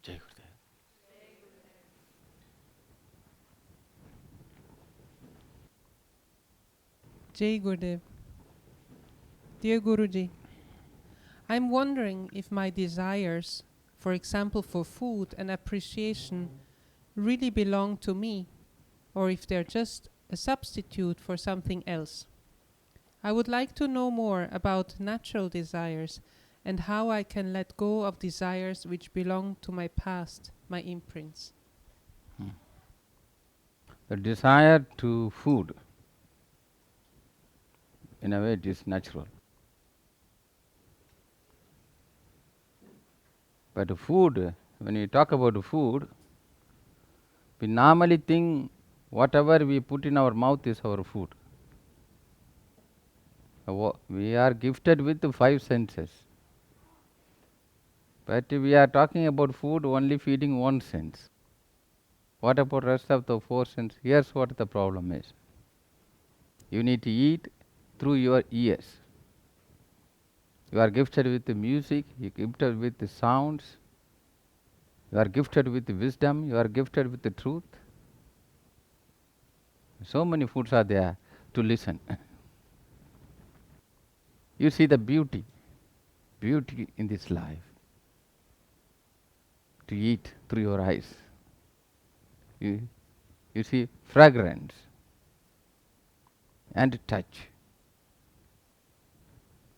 Jai Gurudev. Jai Gurudev. Dear Guruji, I'm wondering if my desires, for example for food and appreciation, really belong to me, or if they're just a substitute for something else. I would like to know more about natural desires and how I can let go of desires which belong to my past, my imprints. The desire to food, in a way, it is natural. But food, when we talk about food, we normally think whatever we put in our mouth is our food. We are gifted with the five senses. But we are talking about food only feeding one sense. What about rest of the four senses? Here's what the problem is. You need to eat through your ears. You are gifted with the music, you are gifted with the sounds, you are gifted with the wisdom, you are gifted with the truth. So many foods are there to listen. You see the beauty in this life. To eat through your eyes. You see fragrance and touch.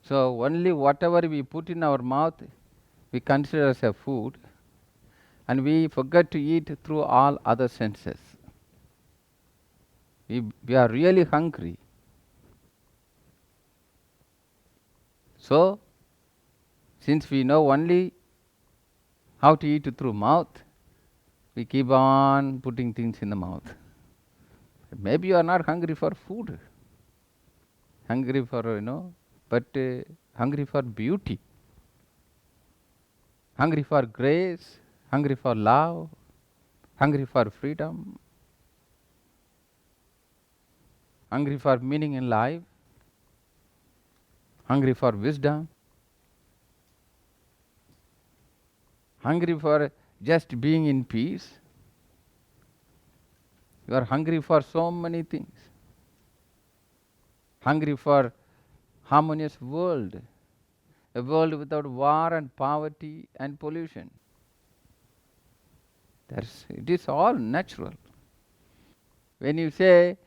So only whatever we put in our mouth, we consider as a food, and we forget to eat through all other senses. We are really hungry. So, since we know only how to eat through mouth, we keep on putting things in the mouth. Maybe you are not hungry for food, hungry for, but hungry for beauty, hungry for grace, hungry for love, hungry for freedom, hungry for meaning in life, hungry for wisdom, hungry for just being in peace. You are hungry for so many things. Hungry for harmonious world, a world without war and poverty and pollution. It is all natural. When you say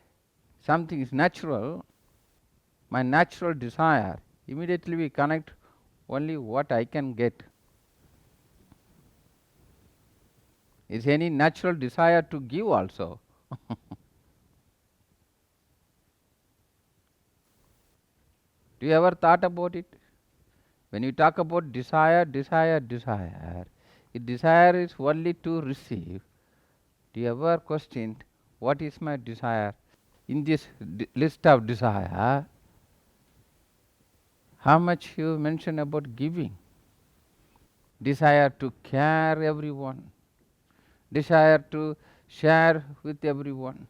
something is natural, my natural desire, immediately we connect only what I can get. Is any natural desire to give also? Do you ever thought about it? When you talk about desire, if desire is only to receive, do you ever question what is my desire? In this list of desire, how much you mention about giving? Desire to care everyone, desire to share with everyone.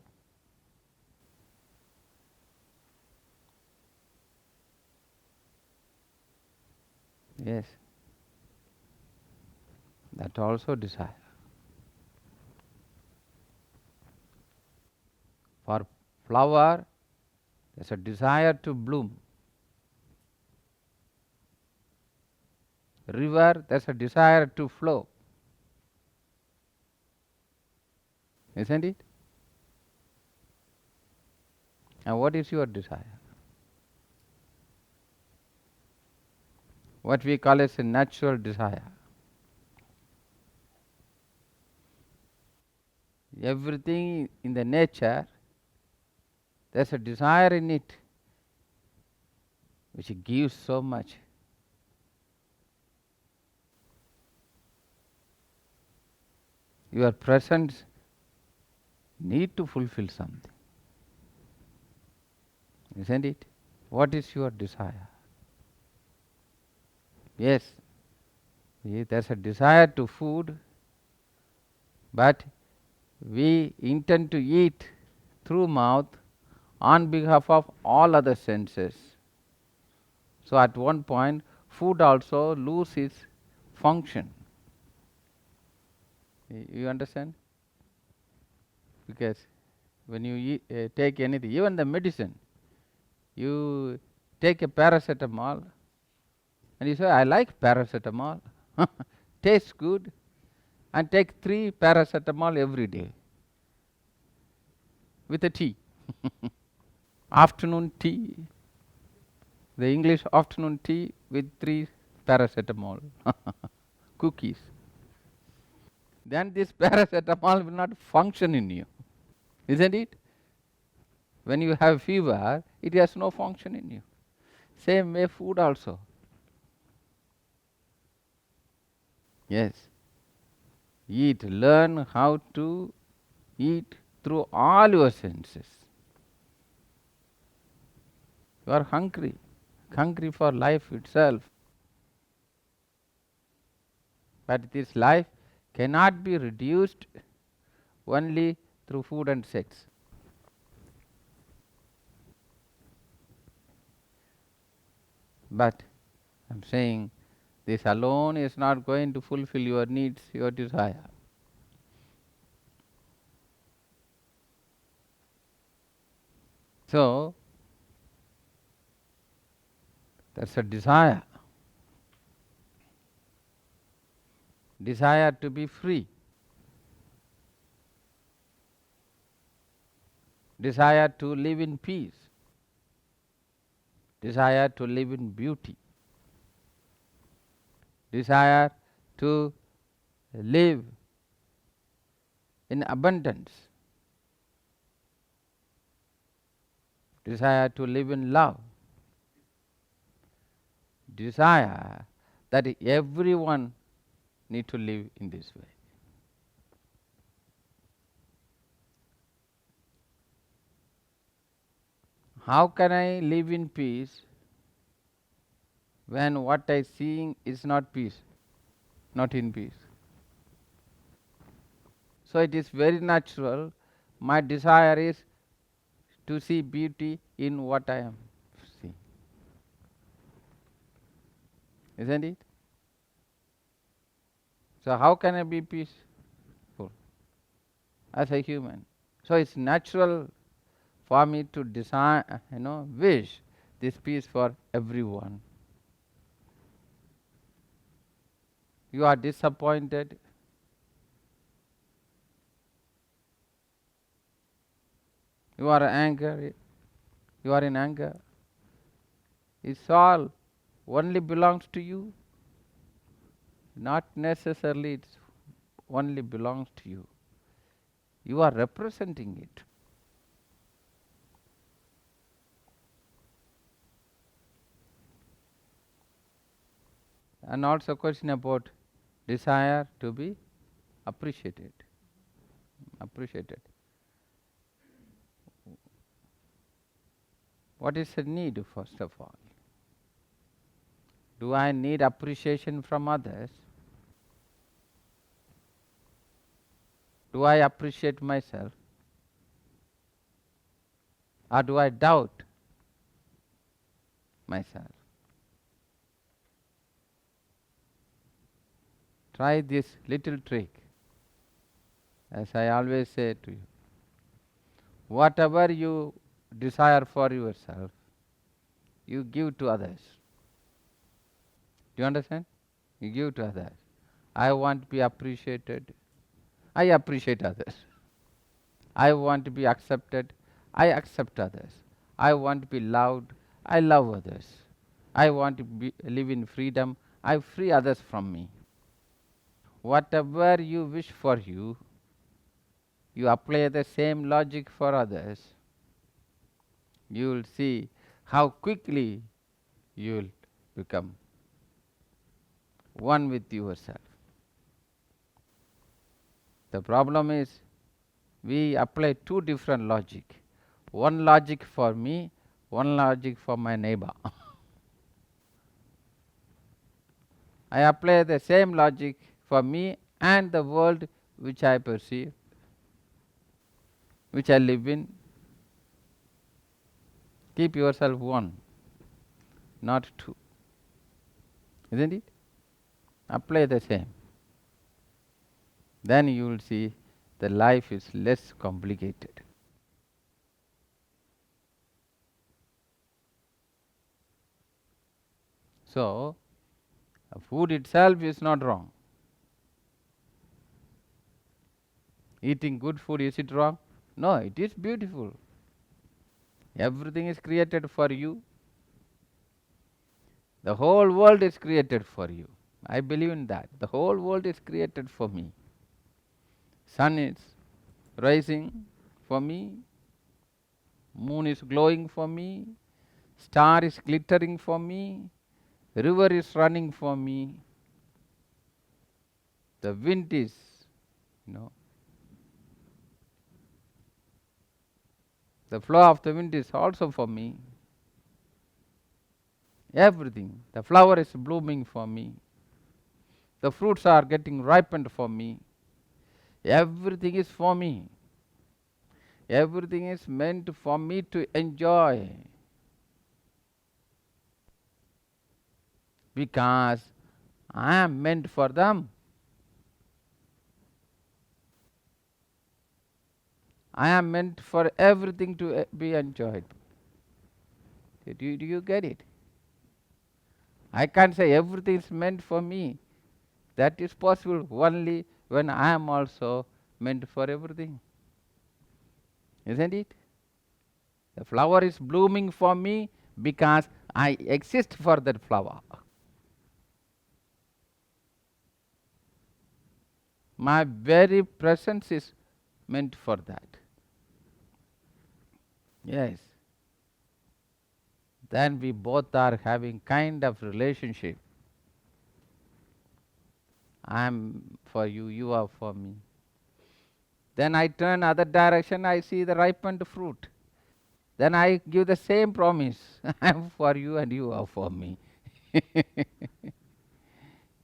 Yes, that also desire. For flower, there's a desire to bloom. River, there's a desire to flow. Isn't it? And what is your desire? What we call as a natural desire. Everything in the nature, there's a desire in it which gives so much. Your presence need to fulfill something. Isn't it? What is your desire? Yes, there's a desire to food, but we intend to eat through mouth on behalf of all other senses. So at one point, food also loses its function. You understand? Because when you take anything, even the medicine, you take a paracetamol and you say, I like paracetamol, tastes good, and take 3 paracetamol every day with a tea. Afternoon tea, the English afternoon tea with 3 paracetamol cookies. Then this paracetamol will not function in you, isn't it? When you have fever, it has no function in you. Same way food also. Yes. Eat. Learn how to eat through all your senses. You are hungry for life itself. But this life cannot be reduced only through food and sex. But I am saying this alone is not going to fulfill your needs, your desire. So, that's a desire. Desire to be free. Desire to live in peace. Desire to live in beauty. Desire to live in abundance. Desire to live in love. Desire that everyone need to live in this way. How can I live in peace when what I seeing is not peace, not in peace? So it is very natural. My desire is to see beauty in what I am seeing. Isn't it? So how can I be peaceful as a human? So it's natural for me to desire, wish this peace for everyone. You are disappointed. You are angry. You are in anger. It's all only belongs to you. Not necessarily it only belongs to you. You are representing it. And also question about desire to be appreciated. Appreciated. What is the need, first of all? Do I need appreciation from others? Do I appreciate myself? Or do I doubt myself? Try this little trick. As I always say to you, whatever you desire for yourself, you give to others. Do you understand? You give to others. I want to be appreciated. I appreciate others. I want to be accepted. I accept others. I want to be loved. I love others. I want to live in freedom. I free others from me. Whatever you wish for you apply the same logic for others. You will see how quickly you will become one with yourself. The problem is we apply 2 different logic. One logic for me, one logic for my neighbor. I apply the same logic for me and the world which I perceive, which I live in. Keep yourself one, not 2. Isn't it? Apply the same. then you will see the life is less complicated. So, food itself is not wrong. Eating good food, is it wrong? No, it is beautiful. Everything is created for you. The whole world is created for you. I believe in that. The whole world is created for me. Sun is rising for me. Moon is glowing for me. Star is glittering for me. River is running for me. The wind is, the flow of the wind is also for me. Everything. The flower is blooming for me. The fruits are getting ripened for me. Everything is for me. Everything is meant for me to enjoy. Because I am meant for them. I am meant for everything to be enjoyed. Do you get it? I can't say everything is meant for me. That is possible only when I am also meant for everything. Isn't it? The flower is blooming for me because I exist for that flower. My very presence is meant for that. Yes. Then we both are having kind of relationship. I am for you, you are for me. Then I turn other direction, I see the ripened fruit. Then I give the same promise. I am for you and you are for me.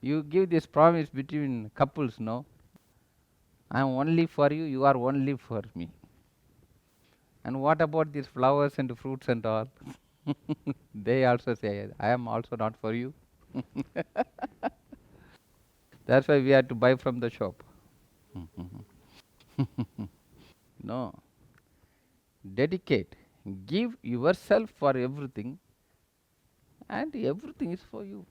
You give this promise between couples, no? I am only for you, you are only for me. And what about these flowers and fruits and all? They also say, I am also not for you. That's why we have to buy from the shop. No. Dedicate. Give yourself for everything, and everything is for you.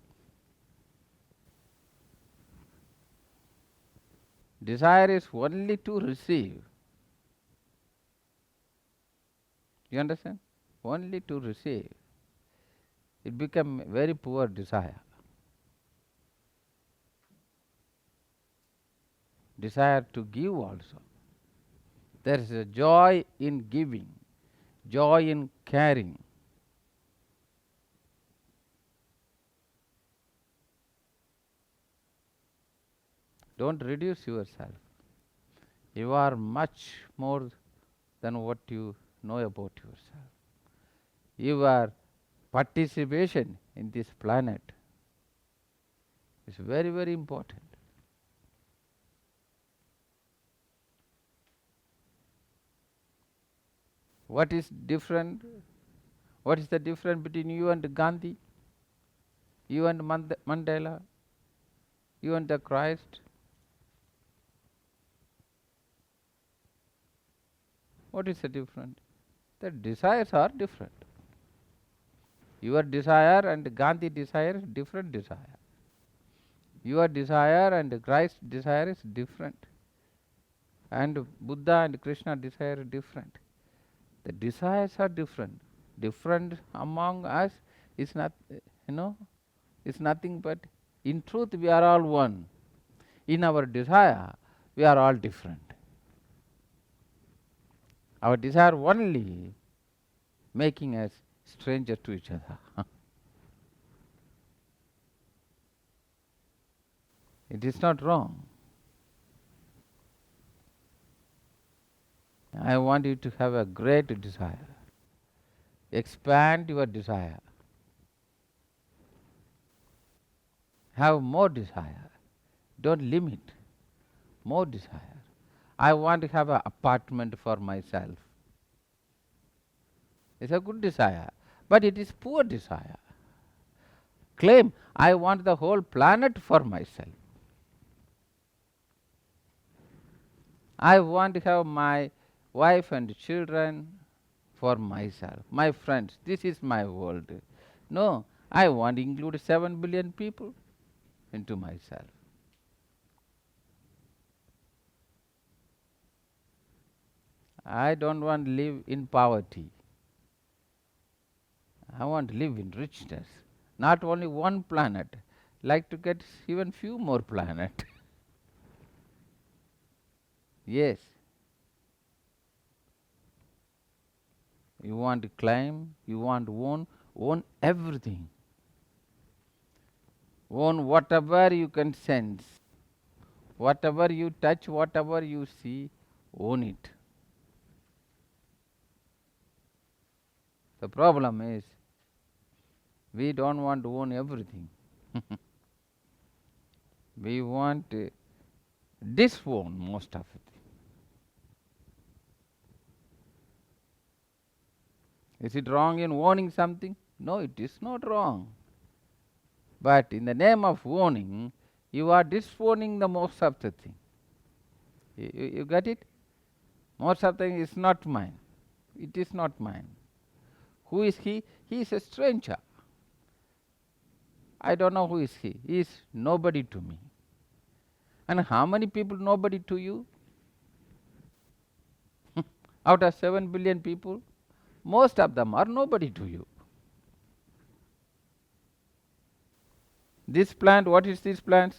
Desire is only to receive. You understand? Only to receive. It becomes very poor desire. Desire to give also. There is a joy in giving, joy in caring. Don't reduce yourself. You are much more than what you know about yourself. Your participation in this planet is very, very important. What is different? What is the difference between you and Gandhi? You and Mandela? You and the Christ? What is the difference? The desires are different. Your desire and Gandhi desire is different desire. Your desire and Christ's desire is different. And Buddha and Krishna desire is different. The desires are different. Different among us is not, is nothing but in truth we are all one. In our desire we are all different. Our desire only making us stranger to each other. It is not wrong. I want you to have a great desire. Expand your desire. Have more desire. Don't limit. More desire. I want to have an apartment for myself. It's a good desire, but it is poor desire. Claim, I want the whole planet for myself. I want to have my wife and children for myself, my friends. This is my world. No, I want to include 7 billion people into myself. I don't want to live in poverty. I want to live in richness. Not only one planet, like to get even few more planets. Yes, you want to climb, you want to own everything. Own whatever you can sense, whatever you touch, whatever you see, own it. The problem is, we don't want to own everything. We want to disown most of it. Is it wrong in owning something? No, it is not wrong. But in the name of owning, you are disowning the most of the thing. You get it? Most of the thing is not mine. It is not mine. Who is he? He is a stranger. I don't know who is he. He is nobody to me. And how many people nobody to you? Out of 7 billion people, most of them are nobody to you. This plant, what is this plant?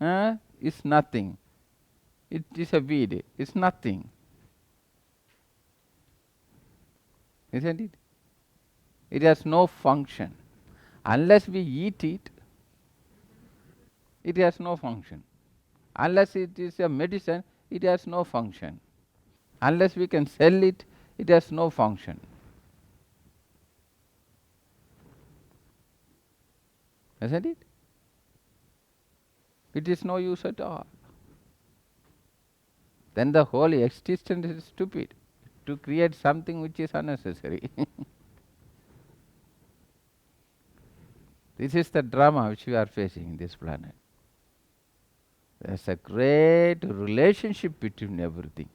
It's nothing. It is a weed. It's nothing. Isn't it? It has no function. Unless we eat it, it has no function. Unless it is a medicine, it has no function. Unless we can sell it, it has no function. Isn't it? It is no use at all. Then the whole existence is stupid to create something which is unnecessary. This is the drama which we are facing in this planet. There is a great relationship between everything.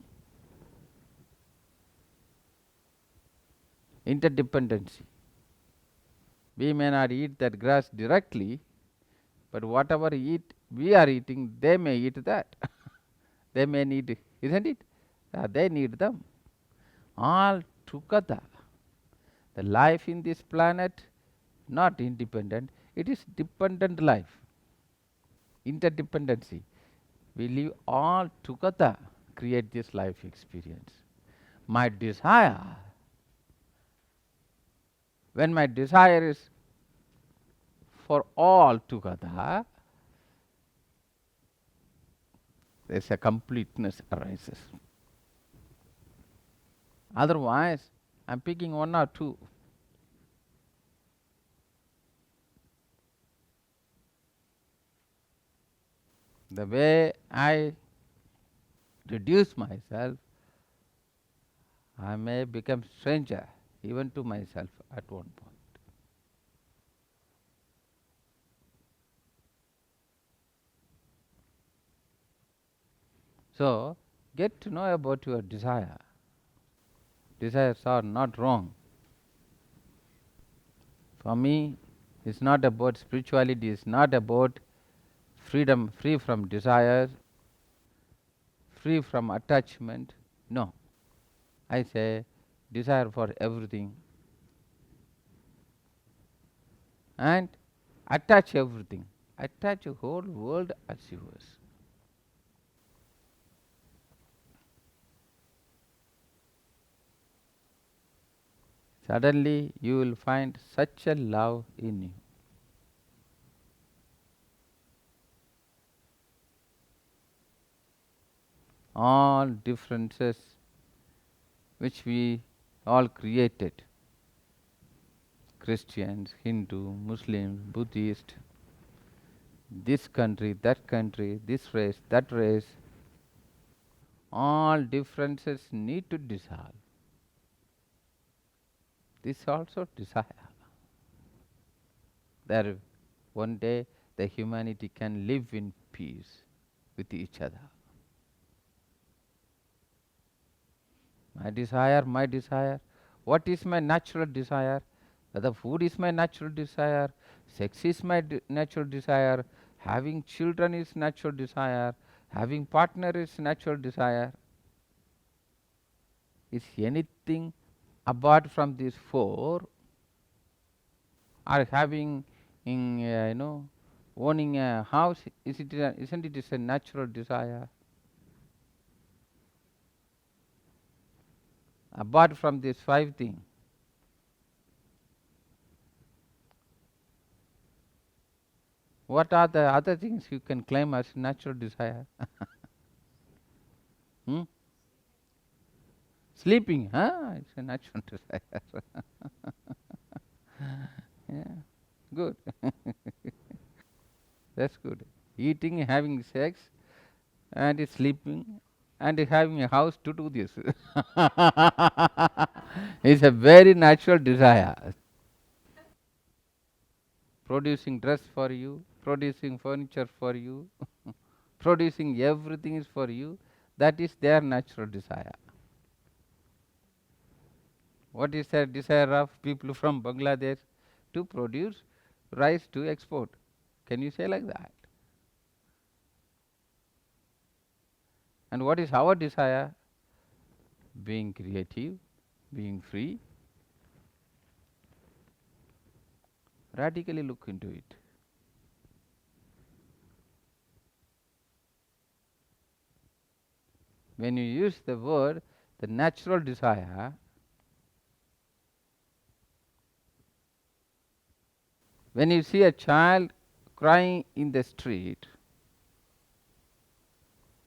Interdependency. We may not eat that grass directly, but whatever we are eating, they may eat that. They may need, isn't it? They need them. All together. The life in this planet, not independent, it is dependent life. Interdependency. We live all together, create this life experience. My desire, when my desire is for all together, there's a completeness arises. Otherwise, I'm picking one or two. The way I reduce myself, I may become stranger even to myself at one point. So, get to know about your desire. Desires are not wrong. For me, it's not about spirituality, it's not about freedom, free from desires, free from attachment. No. I say desire for everything and attach everything. Attach the whole world as yours. Suddenly you will find such a love in you. All differences which we all created, Christians, Hindu, Muslim, Buddhist, this country, this race, that race, all differences need to dissolve. This also desire. That one day the humanity can live in peace with each other. My desire, my desire. What is my natural desire? Whether food is my natural desire, sex is my natural desire, having children is natural desire, having partner is natural desire. Is anything apart from these four, or having in owning a house, isn't it is a natural desire? Apart from these five things, what are the other things you can claim as natural desire? Hmm? Sleeping, huh? It's a natural desire. Yeah, good. That's good. Eating, having sex, and sleeping, and having a house to do this. It's a very natural desire. Producing dress for you, producing furniture for you, producing everything is for you. That is their natural desire. What is the desire of people from Bangladesh? To produce rice to export. Can you say like that? And what is our desire? Being creative, being free. Radically look into it. When you use the word, the natural desire, when you see a child crying in the street,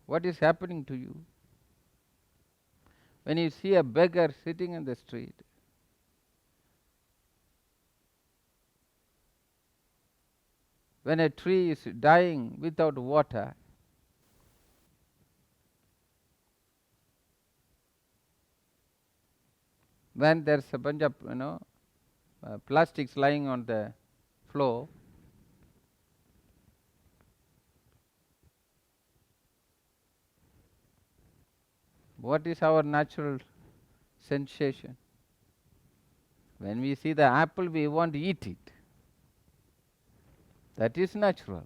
what is happening to you? When you see a beggar sitting in the street, when a tree is dying without water, when there's a bunch of plastics lying on the floor, what is our natural sensation? When we see the apple, we want to eat it. That is natural.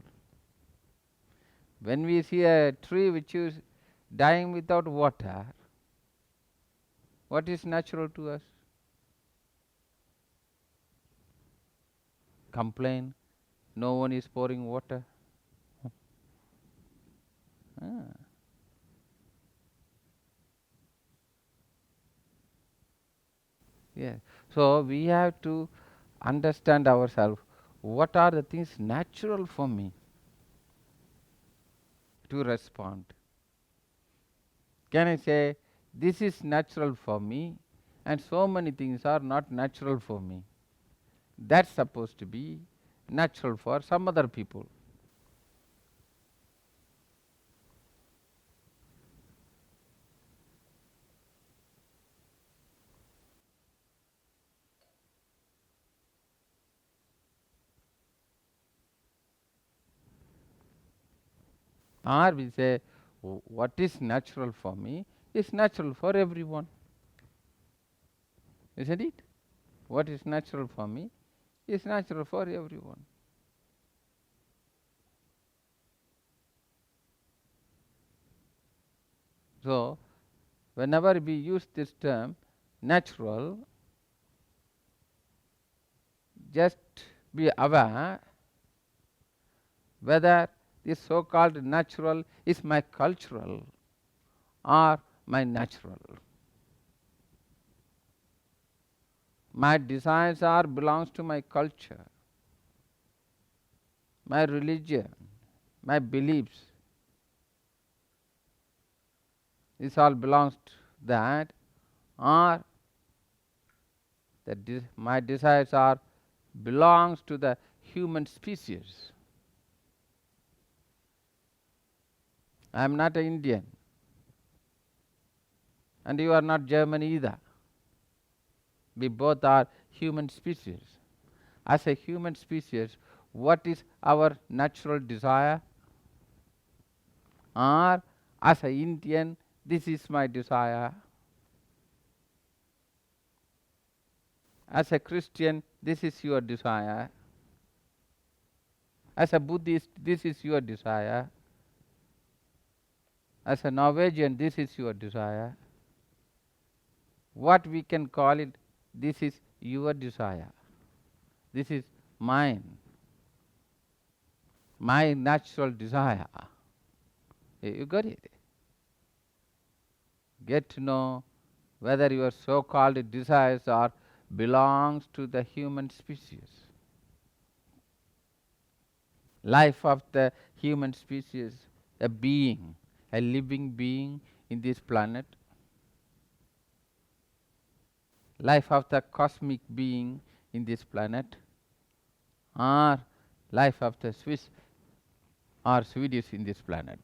When we see a tree which is dying without water, what is natural to us? Complain, no one is pouring water. Ah. Yeah. So we have to understand ourselves. What are the things natural for me to respond? Can I say, this is natural for me, and so many things are not natural for me? That's supposed to be natural for some other people. Or we say, what is natural for me is natural for everyone. Isn't it? What is natural for me is natural for everyone. So, whenever we use this term natural, just be aware whether this so-called natural is my cultural or my natural. My desires are belongs to my culture, my religion, my beliefs. This all belongs to that, or that my desires are belongs to the human species. I am not an Indian, and you are not German either. We both are human species. As a human species, what is our natural desire? Or as an Indian, this is my desire. As a Christian, this is your desire. As a Buddhist, this is your desire. As a Norwegian, this is your desire. What we can call it, this is your desire. This is mine, my natural desire. You got it? Get to know whether your so-called desires are belongs to the human species. Life of the human species, a being, a living being in this planet. Life of the cosmic being in this planet, or life of the Swiss or Swedish in this planet.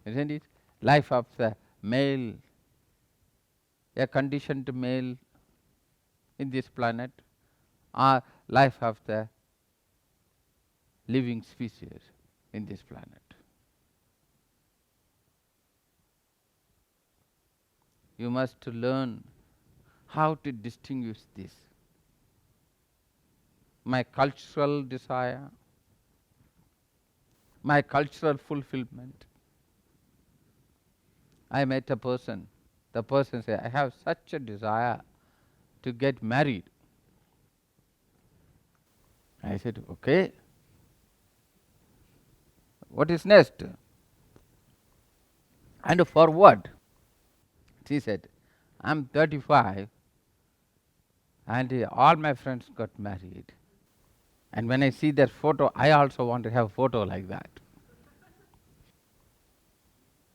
Isn't it? Life of the male, a conditioned male in this planet, or life of the living species in this planet. You must learn how to distinguish this. My cultural desire, my cultural fulfillment. I met a person, the person said, I have such a desire to get married. I said, okay. What is next? And for what? She said, I'm 35 and all my friends got married. And when I see their photo, I also want to have a photo like that.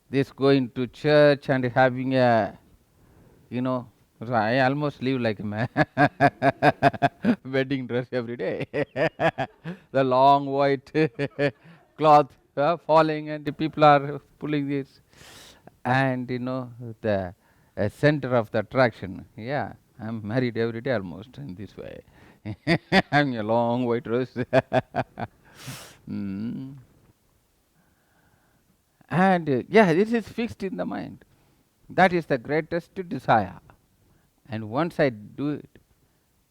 This going to church and having a, so I almost live like a man. Wedding dress every day. The long white cloth falling and the people are pulling this. And the center of the attraction. Yeah, I'm married every day almost in this way. Having a long white dress. Mm. And this is fixed in the mind. That is the greatest desire. And once I do it,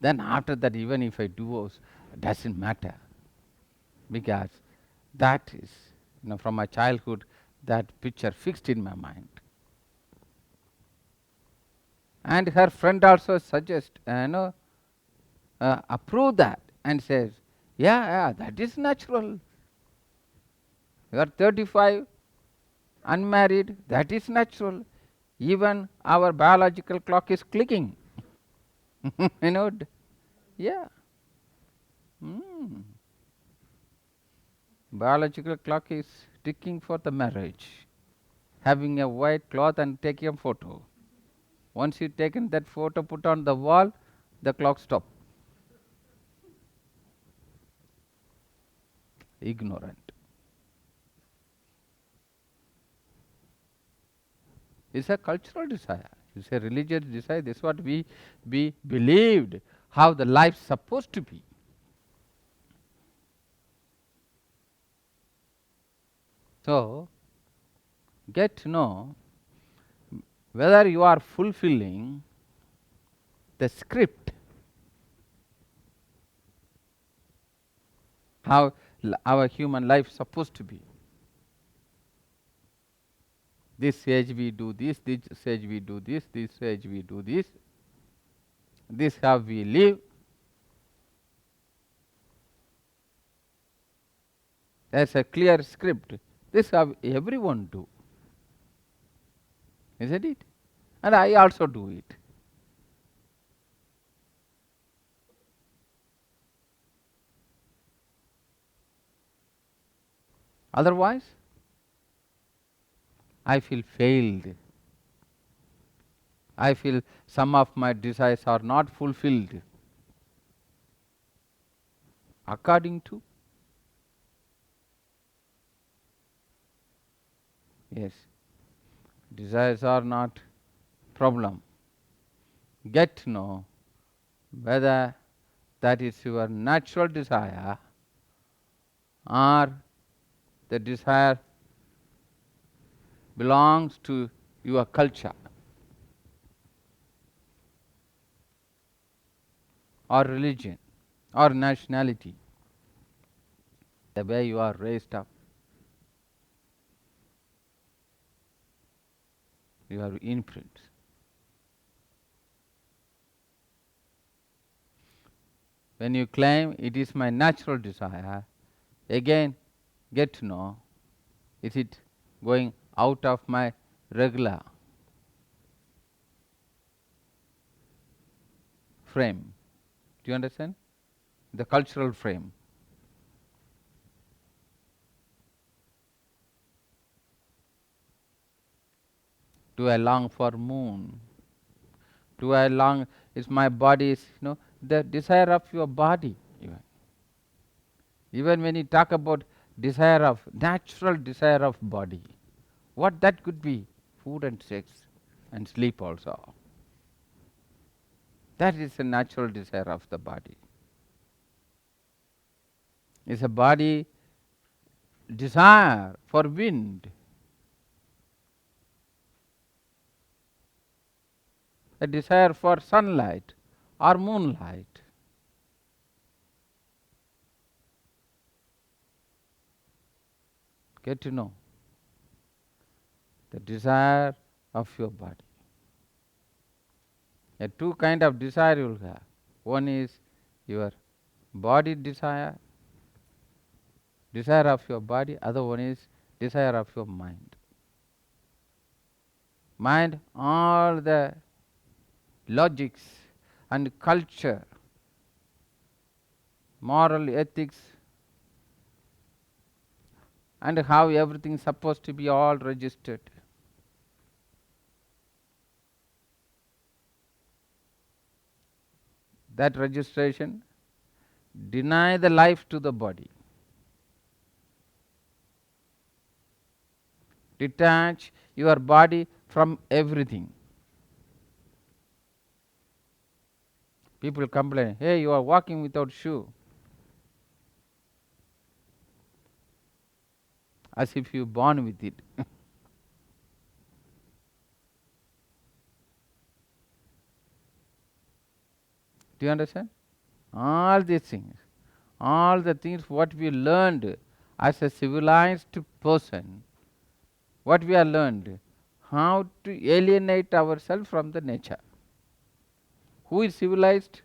then after that, even if I divorce, doesn't matter. Because that is, from my childhood, that picture fixed in my mind. And her friend also suggests, approve that and says, yeah, that is natural. You are 35, unmarried, that is natural. Even our biological clock is clicking. Yeah. Biological clock is ticking for the marriage. Having a white cloth and taking a photo. Once you taken that photo, put on the wall, the clock stop. Ignorant. It's a cultural desire. It's a religious desire. This is what we believed how the life supposed to be. So, get to know whether you are fulfilling the script, how our human life is supposed to be. This age we do this age we do this age we do this how we live. There's a clear script. This how everyone do. Isn't it? And I also do it. Otherwise, I feel failed. I feel some of my desires are not fulfilled according to. Yes, desires are not problem. Get to know whether that is your natural desire or the desire belongs to your culture. or religion or nationality, the way you are raised up, your imprints. When you claim it is my natural desire, again get to know, is it going out of my regular frame? Do you understand? The cultural frame. Do I long for moon? Do I long, is my body, the desire of your body even. Even when you talk about desire of, natural desire of body, what that could be? Food and sex and sleep also. That is a natural desire of the body. It's a body desire for wind, a desire for sunlight or moonlight. Get to know the desire of your body. A two kind of desire you will have. One is your body desire, desire of your body. Other one is desire of your mind. Mind, all the logics and culture, moral ethics, and how everything is supposed to be all registered. That registration deny the life to the body. Detach your body from everything. People complain, hey, you are walking without shoe. As if you born with it. Do you understand? All these things, all the things what we learned as a civilized person, what we have learned, how to alienate ourselves from the nature. Who is civilized?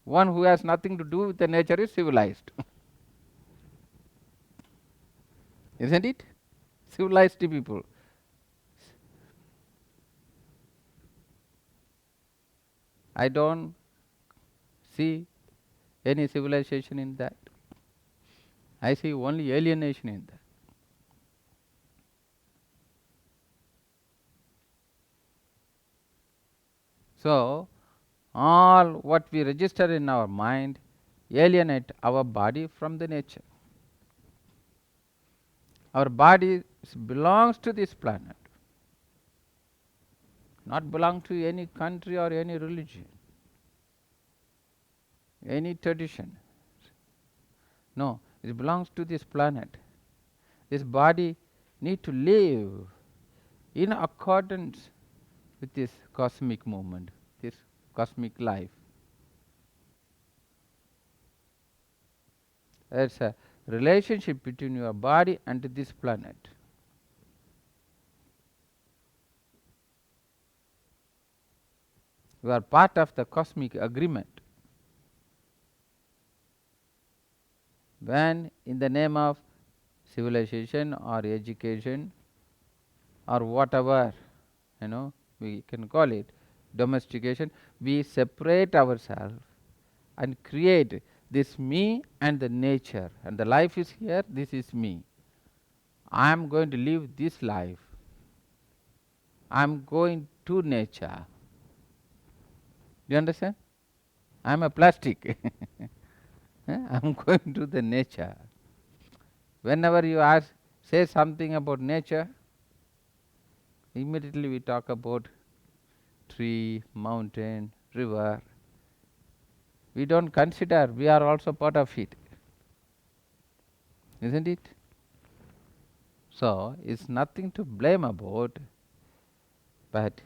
One who has nothing to do with the nature is civilized. Isn't it? Civilized people. I don't see any civilization in that. I see only alienation in that. So, all what we register in our mind alienate our body from the nature. Our body belongs to this planet, not belong to any country or any religion, any tradition. No, it belongs to this planet. This body need to live in accordance with this cosmic movement, this cosmic life. There's a relationship between your body and this planet. You are part of the cosmic agreement. When in the name of civilization or education or whatever, we can call it domestication, we separate ourselves and create this me and the nature, and the life is here, this is me. I am going to live this life. I am going to nature. Do you understand? I am a plastic. I am going to the nature. Whenever you say something about nature, immediately we talk about tree, mountain, river. We don't consider we are also part of it. Isn't it? So, it's nothing to blame about, but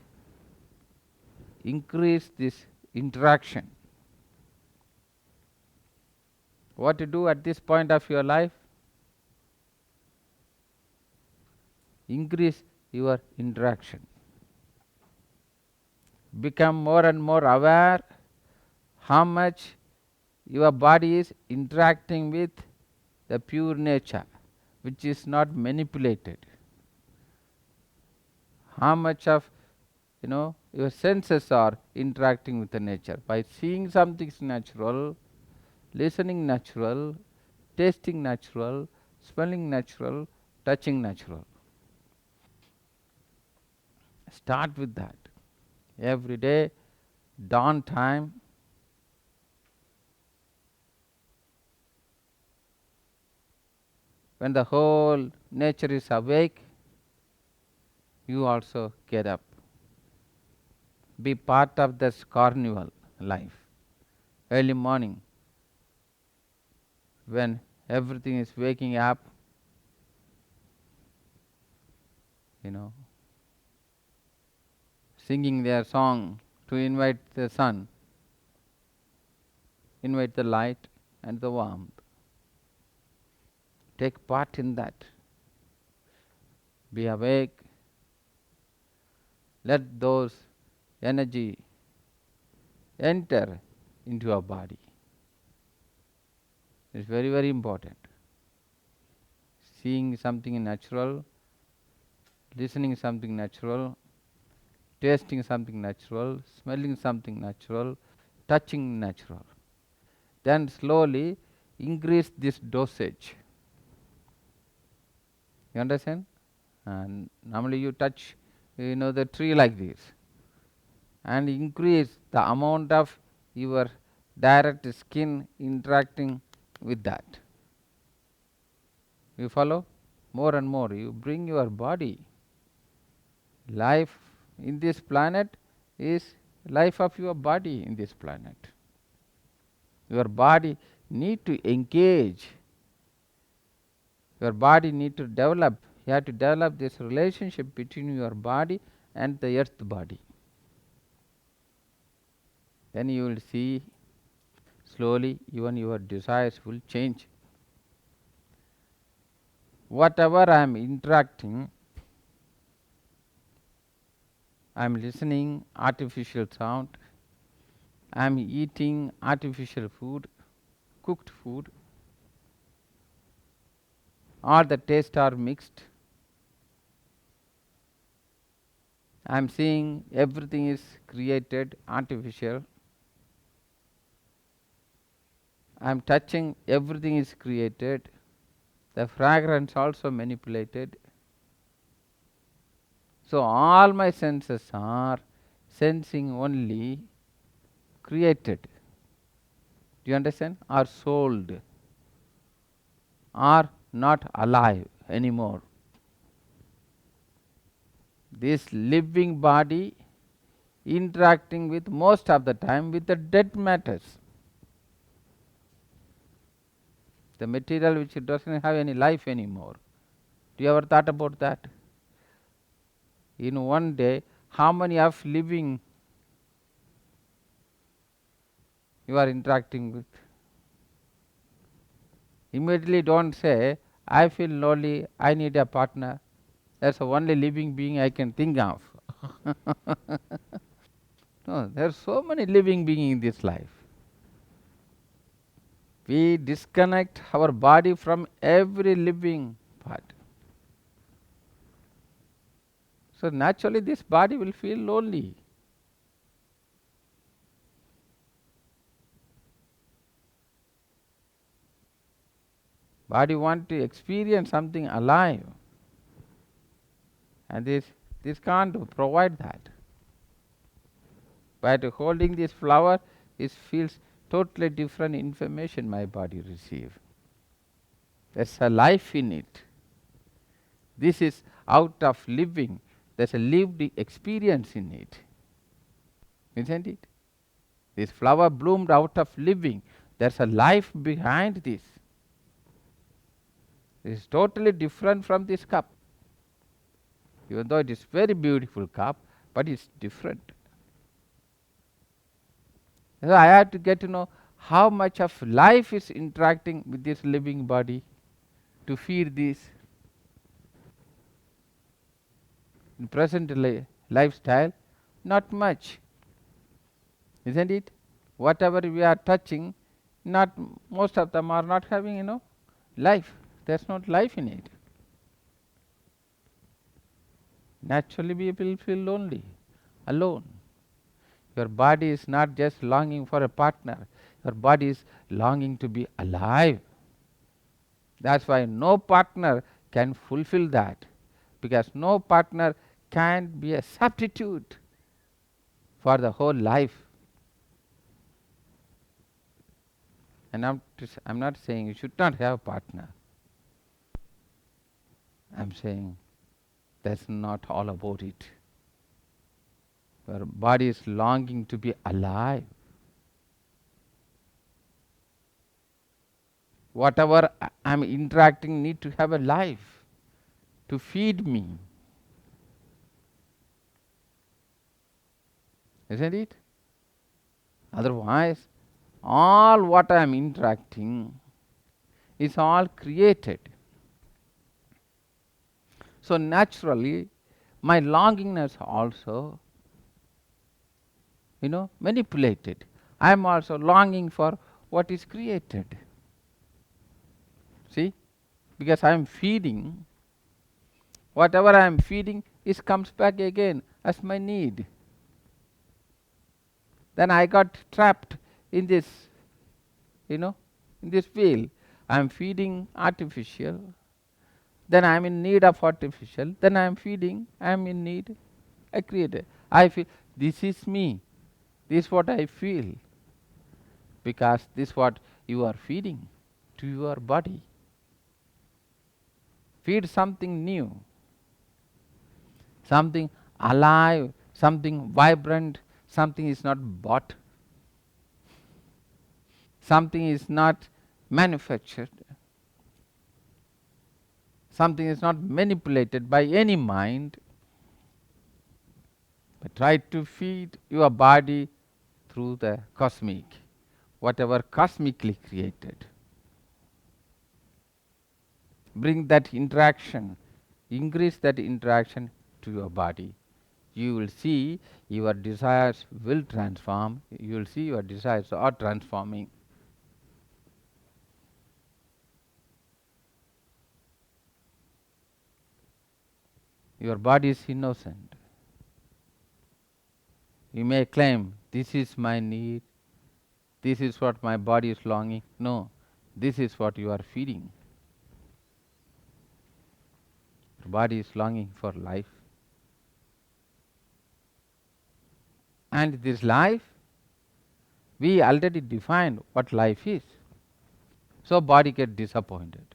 increase this interaction. What to do at this point of your life? Increase your interaction. Become more and more aware how much your body is interacting with the pure nature, which is not manipulated. How much of your senses are interacting with the nature by seeing something natural, listening natural, tasting natural, smelling natural, touching natural. Start with that. Every day, dawn time, when the whole nature is awake, you also get up. Be part of this carnival life. Early morning, when everything is waking up, singing their song to invite the sun, invite the light and the warmth. Take part in that. Be awake. Let those energy enter into your body. It's very, very important. Seeing something natural, listening something natural, tasting something natural, smelling something natural, touching natural. Then slowly increase this dosage. You understand? And normally you touch the tree like this, and increase the amount of your direct skin interacting with that. You follow? More and more you bring your body. Life in this planet is life of your body in this planet. Your body need to engage. Your body need to develop. You have to develop this relationship between your body and the earth body. Then you will see slowly even your desires will change. Whatever I am interacting, I am listening artificial sound, I am eating artificial food, cooked food, all the tastes are mixed. I am seeing everything is created artificial. I am touching, everything is created. The fragrance also manipulated. So all my senses are sensing only created. Do you understand? Are sold, are not alive anymore. This living body interacting with most of the time with the dead matters. The material which doesn't have any life anymore. Do you ever thought about that? In one day, how many of living you are interacting with? Immediately don't say, I feel lonely, I need a partner. That's the only living being I can think of. No, there are so many living beings in this life. We disconnect our body from every living part. So naturally this body will feel lonely. Body want to experience something alive, and this can't provide that. But holding this flower, it feels totally different information my body receive. There's a life in it. This is out of living. There's a lived experience in it. Isn't it? This flower bloomed out of living. There's a life behind this. It is totally different from this cup. Even though it is very beautiful cup, but it's different. So I have to get to know how much of life is interacting with this living body to feed this in present lifestyle. Not much, isn't it? Whatever we are touching, not most of them are not having life. There's not life in it. Naturally we will feel lonely, alone. Your body is not just longing for a partner, your body is longing to be alive. That's why no partner can fulfill that, because no partner can be a substitute for the whole life. And I'm not saying you should not have a partner. I'm saying that's not all about it. Your body is longing to be alive. Whatever I'm interacting need to have a life to feed me. Isn't it? Otherwise, all what I am interacting is all created. So naturally, my longingness also, manipulated. I am also longing for what is created. See? Because I am feeding, whatever I am feeding is comes back again as my need. Then I got trapped in this, in this wheel. I am feeding artificial, then I am in need of artificial, then I am feeding, I am in need, I create. I feel this is me, this is what I feel, because this is what you are feeding to your body. Feed something new, something alive, something vibrant, something is not bought, something is not manufactured, something is not manipulated by any mind, but try to feed your body through the cosmic, whatever cosmically created. Bring that interaction, increase that interaction to your body. You will see your desires will transform, you will see your desires are transforming. Your body is innocent. You may claim, this is my need, this is what my body is longing. No, this is what you are feeding. Your body is longing for life. And this life, we already defined what life is. So body gets disappointed.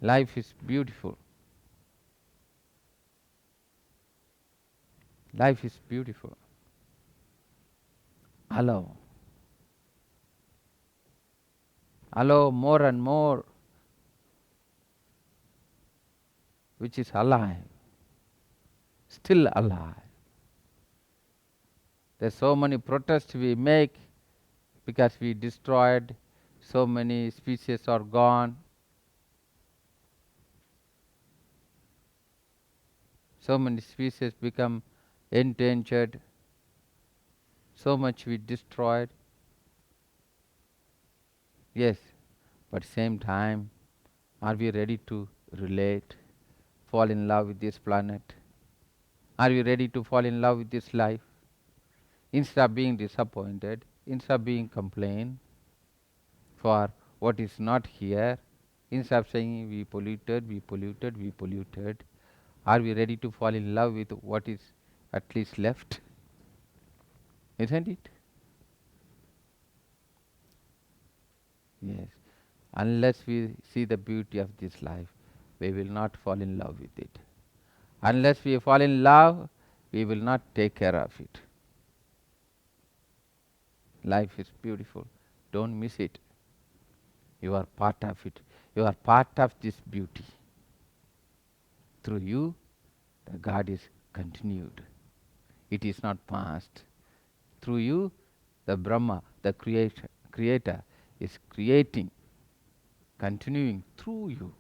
Life is beautiful. Life is beautiful. Allow. Allow more and more which is alive, still alive. There's so many protests we make because we destroyed, so many species are gone, so many species become endangered, so much we destroyed. Yes, but same time, are we ready to relate, fall in love with this planet? Are we ready to fall in love with this life? Instead of being disappointed, instead of being complained for what is not here, instead of saying we polluted, we polluted, we polluted, are we ready to fall in love with what is at least left? Isn't it? Yes. Unless we see the beauty of this life, we will not fall in love with it. Unless we fall in love, we will not take care of it. Life is beautiful. Don't miss it. You are part of it. You are part of this beauty. Through you, God is continued. It is not past. Through you, the Brahma, the creator is creating, continuing through you,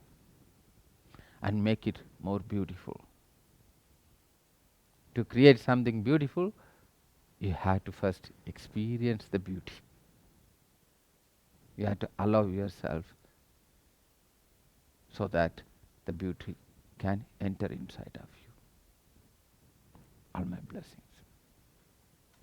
and make it more beautiful. To create something beautiful, you have to first experience the beauty. You have to allow yourself so that the beauty can enter inside of you. All my blessings.